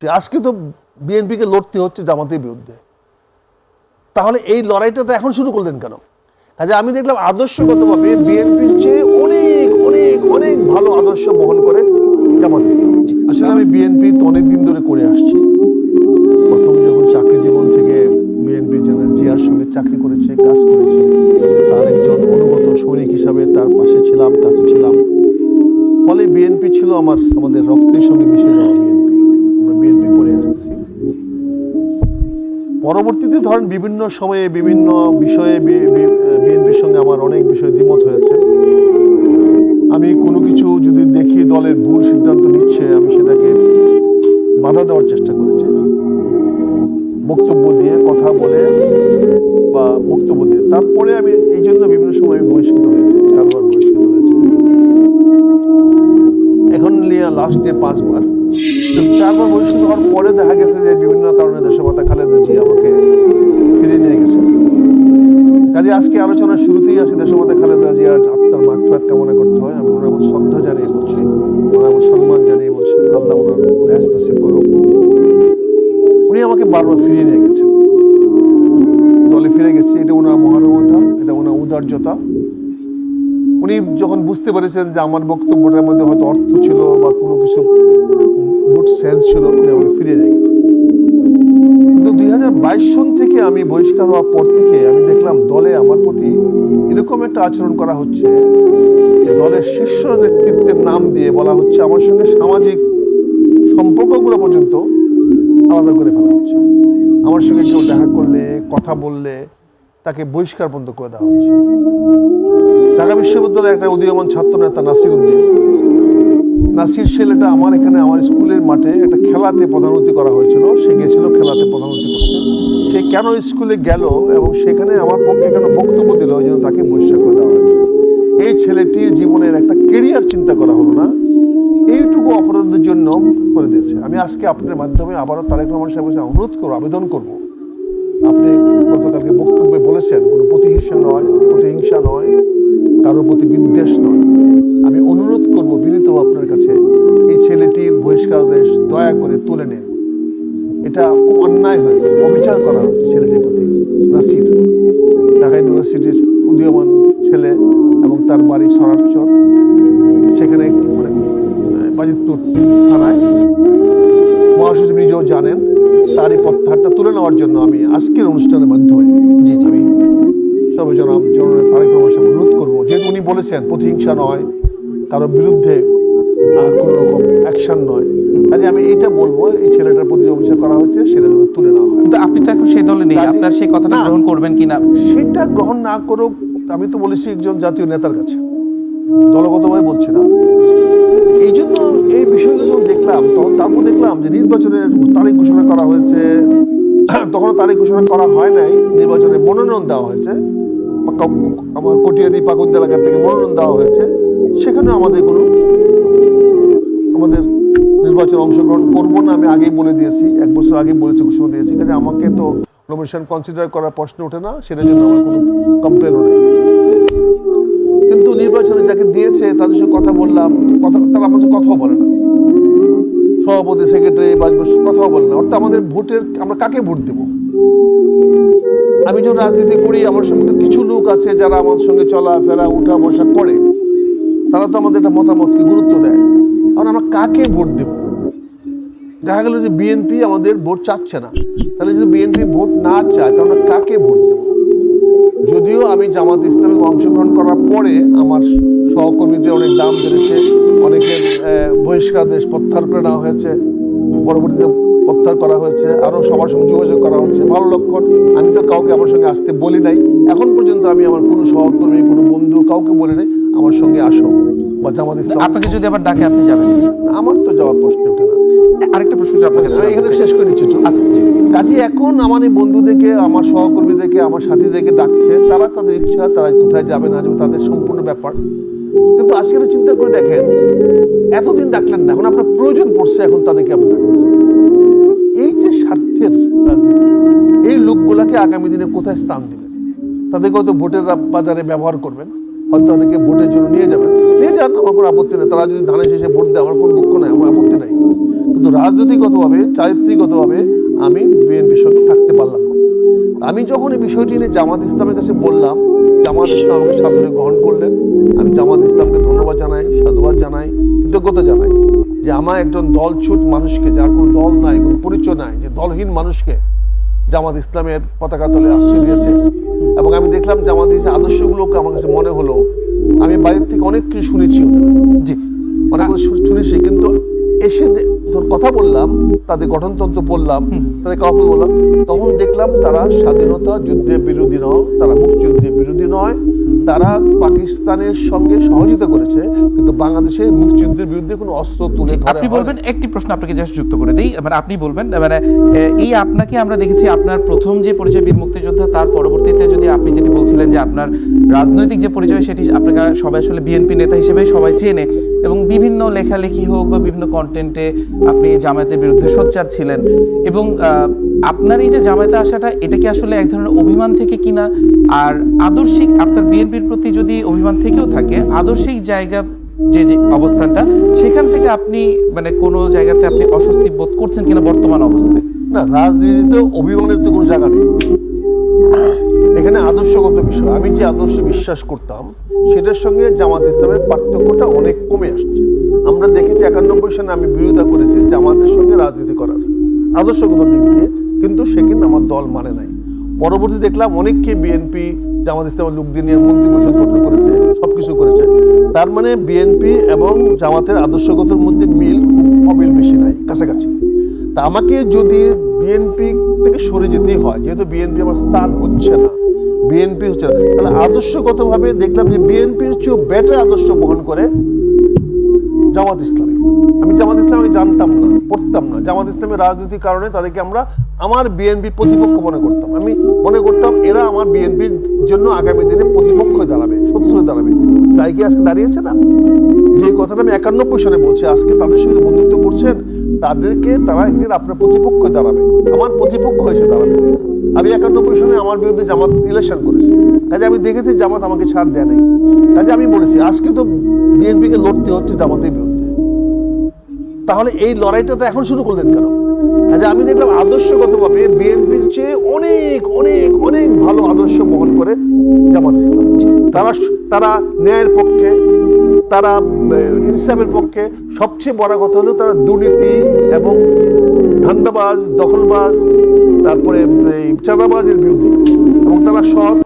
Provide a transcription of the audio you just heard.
যে আজকে তো বিএনপিকে লড়তে হচ্ছে জামাতের বিরুদ্ধে, তাহলে এই লড়াইটা তো এখন শুরু করলেন কেন? কাজে আমি দেখলাম আদর্শগতভাবে বিএনপির চেয়ে অনেক অনেক অনেক ভালো আদর্শ বহন করে জামাত ইসলাম। আসলে আমি বিএনপি তো অনেকদিন ধরে করে আসছি। প্রথম যখন চাকরি জীবন থেকে বিএনপি জেনারেল জিয়ার সঙ্গে চাকরি করেছে, কাজ করেছে, তার একজন অনুগত সৈনিক হিসাবে তার পাশে ছিলাম, কাছে ছিলাম। ফলে বিএনপি ছিল আমাদের রক্তের সঙ্গে মিশে যাওয়া বিএনপি। আমরা বিএনপি করে আসতেছি। পরবর্তীতে ধরেন বিভিন্ন সময়ে বিভিন্ন বিষয়ে বিএনপির সঙ্গে আমার অনেক বিষয়ে দ্বিমত হয়েছে। আমি কোনো কিছু যদি দেখি দলের ভুল সিদ্ধান্ত নিচ্ছে, আমি সেটাকে বাধা দেওয়ার চেষ্টা করেছি, বক্তব্য দিয়ে, কথা বলে বা বক্তব্য দিয়ে। তারপরে আমি এই জন্য বিভিন্ন সময় বহিষ্কৃত হয়েছে, 4 বার বহিষ্কৃত হয়েছে, এখন লাস্ট ডে 5 বার। 4 বার বহিষ্কৃত হওয়ার পরে দেখা গেছে যে বিভিন্ন কারণে দেশমাতা খালেদা জিয়া আমাকে ফিরিয়ে নিয়ে গেছে। কাজে আজকে আলোচনার শুরুতেই আসে দেশমাতা খালেদা জিয়ার আত্মার মাগফিরাত কামনা করতে হয়। আমি ওনার প্রতি শ্রদ্ধা জানিয়ে বলছি, ওনার প্রতি সম্মান জানিয়ে বলছি, আল্লাহ ওনার ন্যাস নসিব করুক। উনি আমাকে বারবার ফিরিয়ে নিয়ে গেছেন, দলে ফিরে গেছে। এটা ওনার মহানুভবতা, এটা ওনার উদার্যতা। উনি যখন বুঝতে পেরেছেন যে আমার বক্তব্যটার মধ্যে হয়তো অর্থ ছিল বা কোনো কিছু গুড সেন্স ছিল, উনি আমাকে ফিরিয়ে নিয়ে গেছেন। কিন্তু 2022 সন থেকে আমি বহিষ্কার হওয়ার পর থেকে আমি দেখলাম দলে আমার প্রতি এরকম একটা আচরণ করা হচ্ছে যে দলের শীর্ষ নেতৃত্বের নাম দিয়ে বলা হচ্ছে, আমার সঙ্গে সামাজিক সম্পর্কগুলো পর্যন্ত আলাদা করে ফেলা হচ্ছে। আমার সঙ্গে কেউ দেখা করলে, কথা বললে তাকে বহিষ্কার পর্যন্ত করে দেওয়া হচ্ছে। ঢাকা বিশ্ববিদ্যালয়ের একটা উদীয়মান ছাত্র নেতা নাসির উদ্দিন, নাসির ছেলেটা আমার এখানে আমার স্কুলের মাঠে একটা খেলাতে প্রধান অতিথি করা হয়েছিল। সে গেছিল খেলাতে প্রধান অতিথি করতে। সে কেন স্কুলে গেল এবং সেখানে আমার পক্ষে কেন বক্তব্য দিল, ওই জন্য তাকে বহিষ্কার করে দেওয়া হয়েছে। এই ছেলেটির জীবনের একটা কেরিয়ার চিন্তা করা হলো না, এইটুকু অপরাধের জন্য করে দিয়েছে। আমি আজকে আপনার মাধ্যমে আবারও তারেক রহমান সাহেবের কাছে অনুরোধ করবো, আবেদন করব, আপনি গতকালকে বক্তব্যে বলেছেন কোনো প্রতিহিংসা নয়, কারোর প্রতি বিদ্বেষ নয়। আমি অনুরোধ করব বিনীত আপনার কাছে, এই ছেলেটির বহিষ্কারাদেশ দয়া করে তুলে নেন। এটা খুব অন্যায় হয়েছে, অবিচার করা হয়েছে ছেলেটির প্রতি। নাসির ঢাকা ইউনিভার্সিটির উদীয়মান ছেলে এবং তার বাড়ি সরারচর, সেখানে মানে বাজিতপুর থানায়, মহাসচিব নিজেও জানেন। তার এই প্রত্যাহারটা তুলে নেওয়ার জন্য আমি আজকের অনুষ্ঠানের মাধ্যমে আমি সর্বজনাব জননেতা তারেক রহমান সাহেব অনুরোধ করবো, যেহেতু উনি বলেছেন প্রতিহিংসা নয়, কারোর বিরুদ্ধে কোনো রকম অ্যাকশন নয়, কাজে আমি এটা বলবো, এই ছেলেটার প্রতি অভিযোগ করা হচ্ছে সেটা যেন তুলে নেওয়া হয়। কিন্তু আপনি তো এখন সেই দলে নেই, আপনার সেই কথাটা গ্রহণ করবেন কিনা? সেটা গ্রহণ না করুক, আমি তো বলেছি একজন জাতীয় নেতার কাছে, দলগতভাবে বলছি না। এই জন্য এই বিষয়গুলো যখন দেখলাম, তখন তারপর দেখলাম যে নির্বাচনের তারিখ ঘোষণা করা হয়েছে, তখনও তারিখ ঘোষণা করা হয় নাই, নির্বাচনের মনোনয়ন দেওয়া হয়েছে, আমার কটিয়াদি পাকুন্দ এলাকা থেকে মনোনয়ন দেওয়া হয়েছে। সেখানে আমাদের নির্বাচন অংশগ্রহণ করবো না, আমি আগেই বলে দিয়েছি, 1 বছর আগে বলেছি, ঘোষণা দিয়েছি। কাজে আমাকে তো নমিনেশন কনসিডার করার প্রশ্ন ওঠে না, সেটার জন্য আমার কোনো কমপ্লেনও নেই। কিন্তু নির্বাচনে যাকে দিয়েছে তাদের সঙ্গে কথা বললাম, তারা আমার সাথে কথাও বলে না, সভাপতি সেক্রেটারি বা কথাও বলে না। অর্থাৎ আমাদের ভোটের, আমরা কাকে ভোট দেব? আমি যখন রাজনীতি করি, আমার সঙ্গে তো কিছু লোক আছে যারা আমার সঙ্গে চলাফেরা, উঠা বসা করে, তারা তো আমাদের একটা মতামতকে গুরুত্ব দেয়। আর আমরা কাকে ভোট দেব? দেখা গেল যে বিএনপি আমাদের ভোট চাচ্ছে না, তাহলে যদি বিএনপি ভোট না চায় তাহলে আমরা কাকে ভোট দেব? যদিও আমি জামাত ইসলামে অংশগ্রহণ করার পরে আমার সহকর্মীদের অনেক দাম বেড়েছে, অনেকের বহিষ্কারাদেশ প্রত্যাহার করে নেওয়া হয়েছে, পরবর্তীতে প্রত্যাহার করা হয়েছে, আরও সবার সঙ্গে যোগাযোগ করা হচ্ছে, ভালো লক্ষণ। আমি তো কাউকে আমার সঙ্গে আসতে বলি নাই, এখন পর্যন্ত আমি আমার কোনো সহকর্মী, কোনো বন্ধু কাউকে বলি নাই আমার সঙ্গে আসো বা জামাত ইসলাম। আপনাকে যদি আবার ডাকে আপনি যাবেন? আমার তো যাওয়ার প্রশ্ন ওঠে না। আরেকটা প্রশ্ন আপনাকে এখানে শেষ করে নিচ্ছি। আচ্ছা, কাজে এখন আমার এই বন্ধুদেরকে, আমার সহকর্মীদেরকে, আমার সাথীদেরকে ডাকছে, তারা তাদের ইচ্ছা, তারা কোথায় যাবে না যাবে তাদের সম্পূর্ণ ব্যাপার। কিন্তু আজকে চিন্তা করে দেখেন, এতদিন ডাকলেন না, এখন আপনার প্রয়োজন পড়ছে, এখন তাদেরকে আপনি ডাকতেছেন। এই যে স্বার্থের রাজনীতি, এই লোকগুলাকে আগামী দিনে কোথায় স্থান দিবেন? তাদেরকে হয়তো ভোটের বাজারে ব্যবহার করবেন, হয়তো তাদেরকে ভোটের জন্য নিয়ে যাবেন, নিয়ে যান, আমার কোনো আপত্তি নেই। তারা যদি ধানের শেষে ভোট দেয় আমার কোনো দুঃখ নাই, আমার আপত্তি নাই। কিন্তু রাজনৈতিকগতভাবে চারিত্রিকগতভাবে আমি বিএনপির সঙ্গে থাকতে পারলাম না। আমি যখন এই বিষয়টি নিয়ে জামাত ইসলামের কাছে বললাম, জামাত ইসলাম আমাকে সাদরে গ্রহণ করলেন। আমি জামাত ইসলামকে ধন্যবাদ জানাই, সাধুবাদ জানাই, কৃতজ্ঞতা জানাই যে আমার একজন দলছুট মানুষকে, যার কোনো দল নাই, কোনো পরিচয় নাই, যে দলহীন মানুষকে জামাত ইসলামের পতাকা তলে আশ্রয় দিয়েছে। এবং আমি দেখলাম জামাত ইসলামের আদর্শগুলোকে আমার কাছে মনে হলো আমি বাইরের থেকে অনেক কিছু শুনেছি, জি অনেক কিছু শুনেছি, কিন্তু এসে তোর কথা বললাম, তাদের গঠনতন্ত্র পড়লাম, তাদের কাউকে বললাম, তখন দেখলাম তারা স্বাধীনতা যুদ্ধের বিরোধী নয়, তারা মুক্তিযুদ্ধের বিরোধী নয়, তারা পাকিস্তানের সঙ্গে সহযোগিতা করেছে, কিন্তু বাংলাদেশের মুক্তিযুদ্ধের বিরুদ্ধে কোনো অস্ত্র তুলে ধরে। আপনি বলবেন, একটি প্রশ্ন আপনাকে জাস্ট যুক্ত করে দেই, মানে আপনি বলবেন, মানে এই আপনাকে আমরা দেখেছি আপনার প্রথম যে পরিচয় বীর মুক্তিযোদ্ধা, তার পরবর্তীতে যদি আপনি যেটি বলছিলেন যে আপনার রাজনৈতিক যে পরিচয় সেটি আপনাকে সবাই আসলে বিএনপি নেতা হিসেবে সবাই চেনে, এবং বিভিন্ন লেখালেখি হোক বা বিভিন্ন কন্টেন্টে আপনি জামায়াতের বিরুদ্ধে সোচ্চার ছিলেন, এবং আপনার এই যে জামায়াতে আসাটা, এটা কি আসলে এক ধরনের অভিমান থেকে কিনা? আর আদর্শিক আপনার বিএনপির প্রতি যদি অভিমান থেকেও থাকে, আদর্শিক জায়গা যে যে অবস্থানটা, সেখান থেকে আপনি মানে কোনো জায়গাতে আপনি অস্বস্তি বোধ করছেন কিনা বর্তমান অবস্থায়? না, রাজনীতিতে অভিমানের তো কোনো জায়গা নেই, এখানে আদর্শগত বিষয়। আমি যে আদর্শে বিশ্বাস করতাম সেটার সঙ্গে জামাত ইসলামের পার্থক্যটা অনেক কমে আসছে। আমরা দেখেছি 91 সালে আমি বিরোধিতা করেছি জামাতের সঙ্গে রাজনীতি করার আদর্শগত দিক দিয়ে, কিন্তু সে কিন্তু আমার দল মানে নাই। পরবর্তী দেখলাম অনেককে বিএনপি জামাত ইসলামের লোক দিয়ে নিয়ে মন্ত্রী পরিষদ গঠন করেছে, সবকিছু করেছে। তার মানে বিএনপি এবং জামাতের আদর্শগতের মধ্যে মিল খুব অমিল বেশি নাই, কাছাকাছি। তা আমাকে যদি বিএনপি থেকে সরে যেতেই হয়, যেহেতু বিএনপি আমার স্থান হচ্ছে না, বিএনপি হচ্ছে না, তাহলে আদর্শগতভাবে দেখলাম যে বিএনপির চেয়েও বেটার আদর্শ বহন করে জামাত ইসলামী। আমি জামাত ইসলামকে জানতাম না, পড়তাম না। জামাত ইসলামের রাজনীতির কারণে তাদেরকে আমরা আমার বিএনপির প্রতিপক্ষ মনে করতাম। আমি মনে করতাম এরা আমার বিএনপির জন্য আগামী দিনে প্রতিপক্ষ দাঁড়াবে, শত্রু হয়ে দাঁড়াবে। তাই কি আজকে দাঁড়িয়েছে না? যে কথাটা আমি 91 সালে বলছি, আজকে তাদের সঙ্গে বন্ধুত্ব করছেন, তাদেরকে তারা একদিন আপনার প্রতিপক্ষ দাঁড়াবে, আমার প্রতিপক্ষ হয়েছে দাঁড়াবে। আমি 91 সালে আমার বিরুদ্ধে জামাত ইলেকশন করেছি, কাজে আমি দেখেছি জামাত আমাকে ছাড় দেয় নাই। কাজে আমি বলেছি আজকে তো বিএনপিকে লড়তে হচ্ছে জামাতের বিরুদ্ধে, তাহলে এই লড়াইটা তো এখন শুরু করলেন কেন? কাজে আমি দেখলাম আদর্শগতভাবে বিএনপির চেয়ে অনেক অনেক অনেক ভালো আদর্শ বহন করে জামাত ইসলাম। তারা ন্যায়ের পক্ষে, তারা ইনসাফের পক্ষে। সবচেয়ে বড় কথা হলো তারা দুর্নীতি এবং ধান্দাবাজ, দখলবাজ, তারপরে চাঁদাবাজের বিরুদ্ধে, এবং তারা সৎ